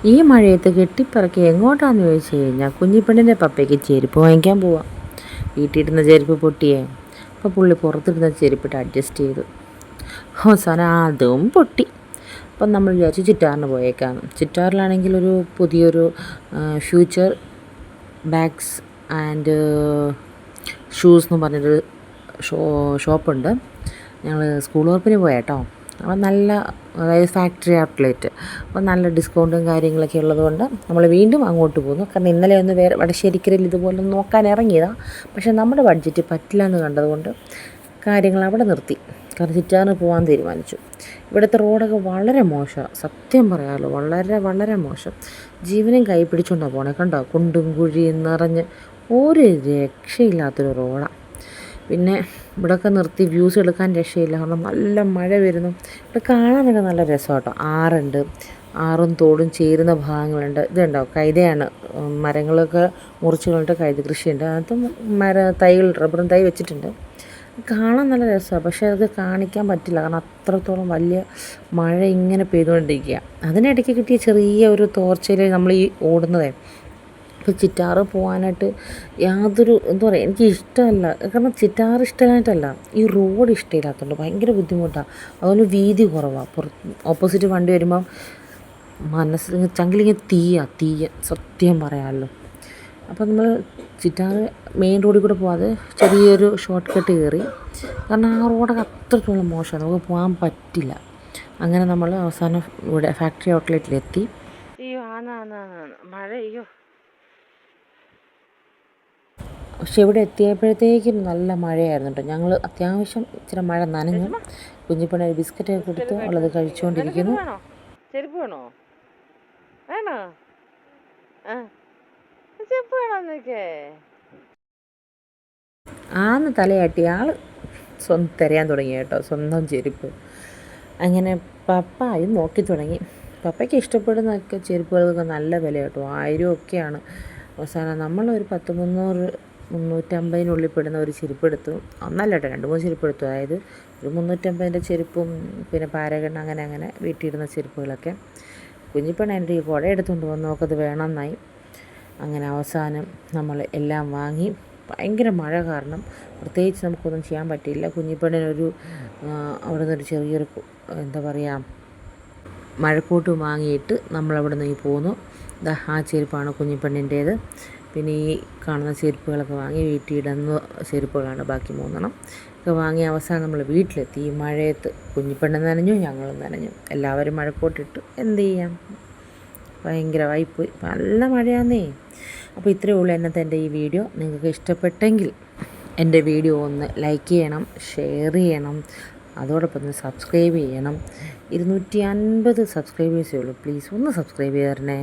ഈ മഴയത്ത് കെട്ടിപ്പറക്കി എങ്ങോട്ടാന്ന് ചോദിച്ചു കഴിഞ്ഞാൽ കുഞ്ഞിപ്പെണ്ണിൻ്റെ പപ്പയ്ക്ക് ചെരുപ്പ് വാങ്ങിക്കാൻ പോവാം. വീട്ടിലിടുന്ന ചെരുപ്പ് പൊട്ടിയേ. അപ്പോൾ പുള്ളി പുറത്തിടുന്ന ചെരുപ്പിട്ട് അഡ്ജസ്റ്റ് ചെയ്തു. അവസാനം അതും പൊട്ടി. അപ്പം നമ്മൾ വിചാരിച്ചു ചിറ്റാറിന് പോയേക്കാം. ചിറ്റാറിലാണെങ്കിൽ ഒരു പുതിയൊരു ഫ്യൂച്ചർ ബാഗ്സ് ആൻഡ് ഷൂസ് എന്ന് പറഞ്ഞൊരു ഷോപ്പുണ്ട്. ഞങ്ങൾ സ്കൂൾ ഉറപ്പിന് പോയേട്ടോ. അപ്പം നല്ല, അതായത് ഫാക്ടറി ഔട്ട്ലെറ്റ്, അപ്പോൾ നല്ല ഡിസ്കൗണ്ടും കാര്യങ്ങളൊക്കെ ഉള്ളതുകൊണ്ട് നമ്മൾ വീണ്ടും അങ്ങോട്ട് പോകുന്നു. കാരണം ഇന്നലെ ഒന്ന് വേറെ വടശ്ശേരിക്കരയിൽ ഇതുപോലെ നോക്കാൻ ഇറങ്ങിയതാണ്. പക്ഷേ നമ്മുടെ ബഡ്ജറ്റ് പറ്റില്ല എന്ന് കണ്ടതുകൊണ്ട് കാര്യങ്ങൾ അവിടെ നിർത്തി. കാരണം ചിറ്റാറിന് പോകാൻ തീരുമാനിച്ചു. ഇവിടുത്തെ റോഡൊക്കെ വളരെ മോശമാണ്, സത്യം പറയാമല്ലോ, വളരെ വളരെ മോശം. ജീവനും കൈ പിടിച്ചുകൊണ്ടാണ് പോണേ. കണ്ടോ, കുണ്ടും കുഴിയും നിറഞ്ഞ് ഒരു രക്ഷയില്ലാത്തൊരു റോഡാണ്. പിന്നെ ഇവിടെയൊക്കെ നിർത്തി വ്യൂസ് എടുക്കാൻ രക്ഷയില്ല, കാരണം നല്ല മഴ വരുന്നു. ഇവിടെ കാണാനൊക്കെ നല്ല രസമാണ് കേട്ടോ. ആറുണ്ട്, ആറും തോടും ചേരുന്ന ഭാഗങ്ങളുണ്ട്. ഇതുണ്ടോ, കൈതയാണ്, മരങ്ങളൊക്കെ മുറിച്ച് കളഞ്ഞിട്ട് കൈത കൃഷിയുണ്ട്. അതിനകത്ത് തൈകൾ, റബ്ബറും തൈ വെച്ചിട്ടുണ്ട്. കാണാൻ നല്ല രസമാണ്, പക്ഷേ അതൊക്കെ കാണിക്കാൻ പറ്റില്ല, കാരണം അത്രത്തോളം വലിയ മഴ ഇങ്ങനെ പെയ്തുകൊണ്ടിരിക്കുക. അതിനിടയ്ക്ക് കിട്ടിയ ചെറിയ ഒരു തോർച്ചയിൽ നമ്മൾ ഈ ഓടുന്നതേ. ഇപ്പോൾ ചിറ്റാറ് പോകാനായിട്ട് യാതൊരു, എന്താ പറയുക, എനിക്ക് ഇഷ്ടമല്ല. കാരണം ചിറ്റാറ് ഇഷ്ടമായിട്ടല്ല, ഈ റോഡ് ഇഷ്ടമില്ലാത്തതുകൊണ്ട് ഭയങ്കര ബുദ്ധിമുട്ടാണ്. അതുപോലെ വീതി കുറവാണ്. ഓപ്പോസിറ്റ് വണ്ടി വരുമ്പം മനസ്സിൽ ചങ്കിലിങ്ങനെ തീയ സത്യം പറയാമല്ലോ. അപ്പോൾ നമ്മൾ ചിറ്റാറ് മെയിൻ റോഡിൽ കൂടെ പോകാതെ ചെറിയൊരു ഷോർട്ട് കട്ട് കയറി. കാരണം ആ റോഡൊക്കെ അത്രത്തോളം മോശമാണ്, നമുക്ക് പോകാൻ പറ്റില്ല. അങ്ങനെ നമ്മൾ അവസാനം ഇവിടെ ഫാക്ടറി ഔട്ട്ലെറ്റിലെത്തി. അയ്യോ മഴ, അയ്യോ. പക്ഷെ ഇവിടെ എത്തിയപ്പോഴത്തേക്കും നല്ല മഴയായിരുന്നു കേട്ടോ. ഞങ്ങൾ അത്യാവശ്യം ഇച്ചിരി മഴ നനഞ്ഞു. കുഞ്ഞിപ്പണ ബിസ്ക്കറ്റൊക്കെ കൊടുത്തു, അവളത് കഴിച്ചുകൊണ്ടിരിക്കുന്നു. ചെരുപ്പ് വേണോ? വേണോ? ചെരുപ്പ് വേണോന്നൊക്കെ ആന്ന് തലയാട്ടി ആൾ തിരയാൻ തുടങ്ങി കേട്ടോ, സ്വന്തം ചെരുപ്പ്. അങ്ങനെ പപ്പായും നോക്കി തുടങ്ങി. പപ്പയ്ക്ക് ഇഷ്ടപ്പെടുന്നൊക്കെ ചെരുപ്പുകൾക്ക് നല്ല വില കേട്ടോ, 1000 ഒക്കെയാണ്. അവസാനം നമ്മളൊരു 350-350 പെടുന്ന ഒരു ചെരുപ്പെടുത്തു. ഒന്നല്ല കേട്ടോ, 2-3 ചെരുപ്പെടുത്തു. അതായത് ഒരു 350 ചെരുപ്പും പിന്നെ പാരഗൺ, അങ്ങനെ വീട്ടിലിടുന്ന ചെരുപ്പുകളൊക്കെ. കുഞ്ഞിപ്പെണ്ണ എൻ്റെ ഈ കുട എടുത്തുകൊണ്ട് വന്ന് നോക്കത് വേണമെന്നായി. അങ്ങനെ അവസാനം നമ്മൾ എല്ലാം വാങ്ങി. ഭയങ്കര മഴ കാരണം പ്രത്യേകിച്ച് നമുക്കൊന്നും ചെയ്യാൻ പറ്റിയില്ല. കുഞ്ഞിപ്പെണ്ണിനൊരു അവിടെ നിന്നൊരു ചെറിയൊരു, എന്താ പറയുക, മഴക്കോട്ട് വാങ്ങിയിട്ട് നമ്മളവിടെ നിന്ന് പോന്നു. ആ ചെരുപ്പാണ് കുഞ്ഞിപ്പെണ്ണിൻ്റേത്. പിന്നെ ഈ കാണുന്ന ചെരുപ്പുകളൊക്കെ വാങ്ങി. വീട്ടിലിടുന്ന ചെരുപ്പുകളാണ് ബാക്കി 3 ഒക്കെ വാങ്ങി. അവസാനം നമ്മൾ വീട്ടിലെത്തി. ഈ മഴയത്ത് കുഞ്ഞിപ്പെണ്ണ് നനഞ്ഞു, ഞങ്ങളും നനഞ്ഞു. എല്ലാവരും മഴക്കോട്ടിട്ടു. എന്ത് ചെയ്യാം, ഭയങ്കരമായിപ്പോയി, നല്ല മഴയാന്നേ. അപ്പോൾ ഇത്രയേ ഉള്ളൂ എന്നത്തെ എൻ്റെ ഈ വീഡിയോ. നിങ്ങൾക്ക് ഇഷ്ടപ്പെട്ടെങ്കിൽ എൻ്റെ വീഡിയോ ഒന്ന് ലൈക്ക് ചെയ്യണം, ഷെയർ ചെയ്യണം, അതോടൊപ്പം ഒന്ന് സബ്സ്ക്രൈബ് ചെയ്യണം. 250 സബ്സ്ക്രൈബേഴ്സേ ഉള്ളൂ, പ്ലീസ് ഒന്ന് സബ്സ്ക്രൈബ് ചെയ്ത് തരണേ.